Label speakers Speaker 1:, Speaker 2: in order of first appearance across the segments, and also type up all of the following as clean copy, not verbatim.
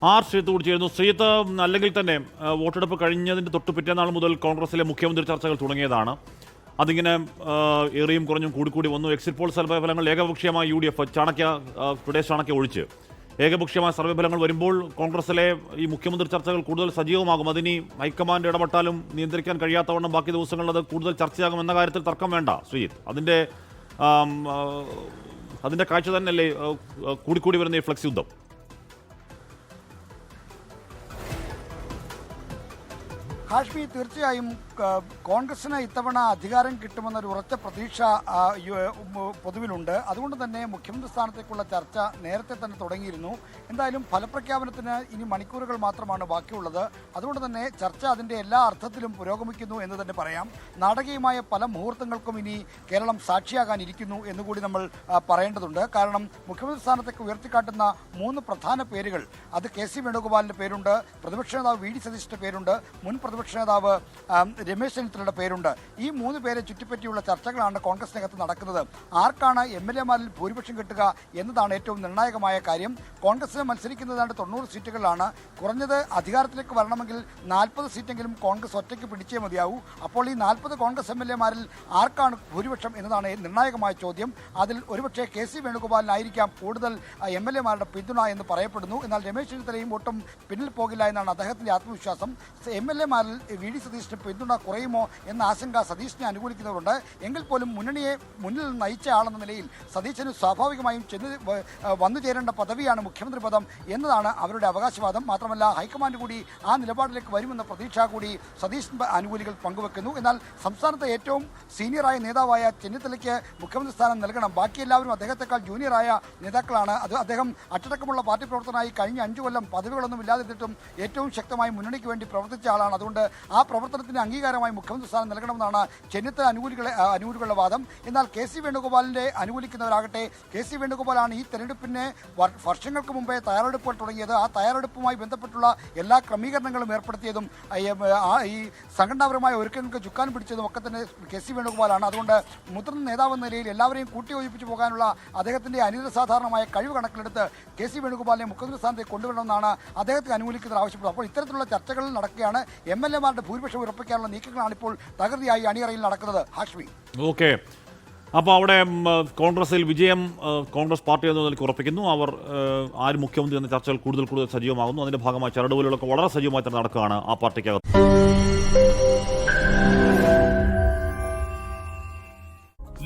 Speaker 1: ശ്രീത്ത് കൂടി ചേരുന്നു. ശ്രീത്ത്, അല്ലെങ്കിൽ തന്നെ വോട്ടെടുപ്പ് കഴിഞ്ഞതിൻ്റെ തൊട്ട് പിറ്റേന്നാൾ മുതൽ കോൺഗ്രസിലെ മുഖ്യമന്ത്രി ചർച്ചകൾ തുടങ്ങിയതാണ്. അതിങ്ങനെ ഏറിയും കുറഞ്ഞും കൂടിക്കൂടി വന്നു. എക്സിറ്റ് പോൾ സർവേ ഫലങ്ങൾ ഏകപക്ഷീയമായി UDF പ്രദേശ് ചാണക്യ ഒഴിച്ച് ഏകപക്ഷീയമായ സർവേ ഫലങ്ങൾ വരുമ്പോൾ കോൺഗ്രസിലെ ഈ മുഖ്യമന്ത്രി ചർച്ചകൾ കൂടുതൽ സജീവമാകും. അതിനി ഹൈക്കമാൻഡ് ഇടപെട്ടാലും നിയന്ത്രിക്കാൻ കഴിയാത്തവണ്ണം ബാക്കി ദിവസങ്ങളിൽ അത് കൂടുതൽ ചർച്ചയാകും എന്ന കാര്യത്തിൽ തർക്കം വേണ്ട. ശ്രീത്ത്, അതിൻ്റെ കാഴ്ച തന്നെയല്ലേ കൂടിക്കൂടി വരുന്ന ഈ ഫ്ലെക്സ് യുദ്ധം?
Speaker 2: ഹാഷ്മി, തീർച്ചയായും കോൺഗ്രസിന് ഇത്തവണ അധികാരം കിട്ടുമെന്നൊരു ഉറച്ച പ്രതീക്ഷ പൊതുവിലുണ്ട്. അതുകൊണ്ട് തന്നെ മുഖ്യമന്ത്രി സ്ഥാനത്തേക്കുള്ള ചർച്ച നേരത്തെ തന്നെ തുടങ്ങിയിരുന്നു. എന്തായാലും ഫലപ്രഖ്യാപനത്തിന് ഇനി മണിക്കൂറുകൾ മാത്രമാണ് ബാക്കിയുള്ളത്. അതുകൊണ്ട് തന്നെ ചർച്ച അതിൻ്റെ എല്ലാ അർത്ഥത്തിലും പുരോഗമിക്കുന്നു എന്ന് തന്നെ പറയാം. നാടകീയമായ പല മുഹൂർത്തങ്ങൾക്കും ഇനി കേരളം സാക്ഷിയാകാനിരിക്കുന്നു എന്നുകൂടി നമ്മൾ പറയേണ്ടതുണ്ട്. കാരണം മുഖ്യമന്ത്രി സ്ഥാനത്തേക്ക് ഉയർത്തിക്കാട്ടുന്ന 3 പ്രധാന പേരുകൾ, അത് KC വേണുഗോപാലിൻ്റെ പേരുണ്ട്, പ്രതിപക്ഷ നേതാവ് VD സതീശിൻ്റെ പേരുണ്ട്, മുൻ പ്രതിപക്ഷ നേതാവ് രമേശ് ചെന്നിത്തലയുടെ പേരുണ്ട്. ഈ 3 പേരെ ചുറ്റിപ്പറ്റിയുള്ള ചർച്ചകളാണ് കോൺഗ്രസിനകത്ത് നടക്കുന്നത്. ആർക്കാണ് MLA-മാരിൽ ഭൂരിപക്ഷം കിട്ടുക എന്നതാണ് ഏറ്റവും നിർണായകമായ കാര്യം. കോൺഗ്രസിന് മത്സരിക്കുന്നതാണ്ട് 90 സീറ്റുകളിലാണ്. കുറഞ്ഞത് അധികാരത്തിലേക്ക് വരണമെങ്കിൽ 40 സീറ്റെങ്കിലും കോൺഗ്രസ് ഒറ്റയ്ക്ക് പിടിച്ചേ മതിയാവൂ. അപ്പോൾ ഈ 40 കോൺഗ്രസ് MLA-മാരിൽ ആർക്കാണ് ഭൂരിപക്ഷം എന്നതാണ് നിർണായകമായ ചോദ്യം. അതിൽ ഒരുപക്ഷെ KC വേണുഗോപാലിനായിരിക്കാം കൂടുതൽ MLA-മാരുടെ പിന്തുണ എന്ന് പറയപ്പെടുന്നു. എന്നാൽ രമേശ് ചെന്നിത്തലയും ഒട്ടും പിന്നിൽ പോകില്ല എന്നാണ് അദ്ദേഹത്തിൻ്റെ ആത്മവിശ്വാസം. MLA-മാരിൽ VD സതീശിന് പിന്തുണ കുറയുമോ എന്ന ആശങ്ക സതീശിനെ അനുകൂലിക്കുന്നവരുണ്ട്. എങ്കിൽ പോലും മുന്നണിയെ മുന്നിൽ നയിച്ച ആളെന്ന നിലയിൽ സതീശന് സ്വാഭാവികമായും വന്നു ചേരേണ്ട പദവിയാണ് മുഖ്യമന്ത്രി പദം എന്നതാണ് അവരുടെ അവകാശവാദം. മാത്രമല്ല ഹൈക്കമാൻഡ് കൂടി ആ നിലപാടിലേക്ക് വരുമെന്ന പ്രതീക്ഷ കൂടി സതീശ് അനുകൂലികൾ പങ്കുവെക്കുന്നു. എന്നാൽ സംസ്ഥാനത്തെ ഏറ്റവും സീനിയറായ നേതാവായ ചെന്നിത്തലയ്ക്ക് മുഖ്യമന്ത്രി സ്ഥാനം നൽകണം. ബാക്കി എല്ലാവരും അദ്ദേഹത്തെക്കാൾ ജൂനിയറായ നേതാക്കളാണ്. അത് അദ്ദേഹം അച്ചടക്കമുള്ള പാർട്ടി പ്രവർത്തനമായി കഴിഞ്ഞ 5 കൊല്ലം പദവികളൊന്നും ഇല്ലാതിരുന്നിട്ടും ഏറ്റവും ശക്തമായി മുന്നണിക്ക് വേണ്ടി പ്രവർത്തിച്ച ആളാണ്. അതുകൊണ്ട് ആ പ്രവർത്തനത്തിന് അംഗീകാരമായി മുഖ്യമന്ത്രി സ്ഥാനം നൽകണമെന്നാണ് ചെന്നിത്തല അനുകൂലികളുടെ വാദം. എന്നാൽ KC വേണുഗോപാലിനെ അനുകൂലിക്കുന്നവരാകട്ടെ, KC വേണുഗോപാലാണ് ഈ തെരഞ്ഞെടുപ്പിന് വർഷങ്ങൾക്ക് മുമ്പേ തയ്യാറെടുപ്പുകൾ തുടങ്ങിയത്. ആ തയ്യാറെടുപ്പുമായി ബന്ധപ്പെട്ടുള്ള എല്ലാ ക്രമീകരണങ്ങളും ഏർപ്പെടുത്തിയതും ഈ സംഘടനാപരമായ ഒരുക്കങ്ങൾക്ക് ചുക്കാൻ പിടിച്ചതും ഒക്കെ തന്നെ KC വേണുഗോപാലാണ്. അതുകൊണ്ട് മുതിർന്ന നേതാവെന്ന നിലയിൽ എല്ലാവരെയും കൂട്ടിയോജിപ്പിച്ച് പോകാനുള്ള അദ്ദേഹത്തിൻ്റെ അനിതസാധാരണമായ കഴിവ് കണക്കിലെടുത്ത് KC വേണുഗോപാലിനെ മുഖ്യമന്ത്രി സ്ഥാനത്തേക്ക് കൊണ്ടുവരണമെന്നാണ് അദ്ദേഹത്തെ അനുകൂലിക്കുന്നവർ ആവശ്യപ്പെടുന്നത്. അപ്പോൾ ഇത്തരത്തിലുള്ള ചർച്ചകൾ നടക്കുകയാണ്. MLA-മാരുടെ ഭൂരിപക്ഷം ഉറപ്പിക്കാനുള്ള നീക്കങ്ങളാണ് ഇപ്പോൾ തകൃതിയായി അണിയറയിൽ നടക്കുന്നത്. ഹാഷ്മി,
Speaker 1: ഓക്കെ. അപ്പോൾ അവിടെ കോൺഗ്രസിൽ വിജയം കോൺഗ്രസ് പാർട്ടി എന്ന നിലയ്ക്ക് ഉറപ്പിക്കുന്നു. അവർ ആര് മുഖ്യമന്ത്രി എന്ന ചർച്ചകൾ കൂടുതൽ സജീവമാകുന്നു. അതിന്റെ ഭാഗമായി ചരടുവലികളൊക്കെ വളരെ സജീവമായി തന്നെ നടക്കുകയാണ് ആ പാർട്ടിക്കകത്ത്.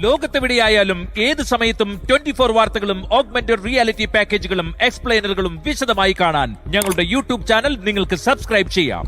Speaker 3: ലോകത്തെവിടെയായാലും ഏത് സമയത്തും 24 വാർത്തകളും ഓഗ്മെന്റഡ് റിയാലിറ്റി പാക്കേജുകളും എക്സ്പ്ലെയിനറുകളും വിശദമായി കാണാൻ ഞങ്ങളുടെ YouTube ചാനൽ നിങ്ങൾക്ക് സബ്സ്ക്രൈബ് ചെയ്യാം.